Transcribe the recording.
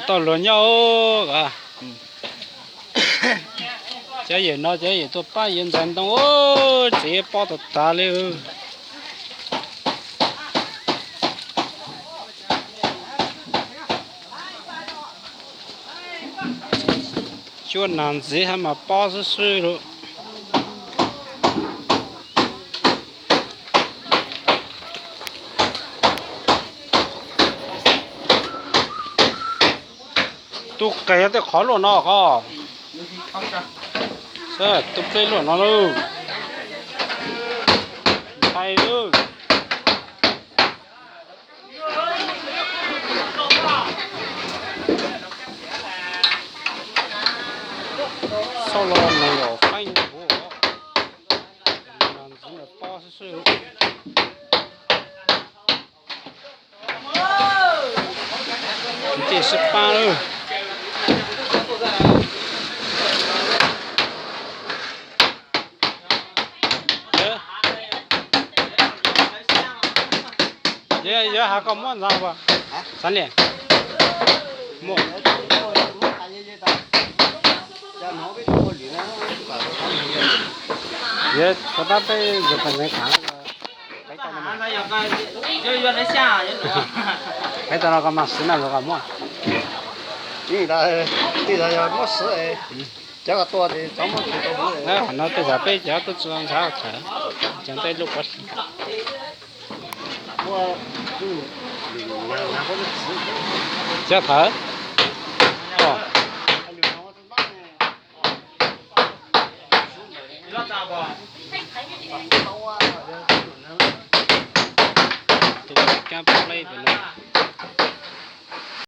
到了nhau à chế gì nó chế gì tôi ba yên dân đông ô chế bao tật ta liu cho nàng gì hay mà bao sự sự rồi tôi cái cái khó luôn nó có sao tôi cái luôn nó luôn thay luôn sau đó này có phanh của làm gì là bao sự sự这是八路。这还搞么子吧？三连。么？也不大被日本人看那个。有点像，还在那个嘛，是那个么？你那对他要没事哎，这个多的怎么去都不哎，那对他北家都知道啥看，现在都不是。我那或者自己。这他。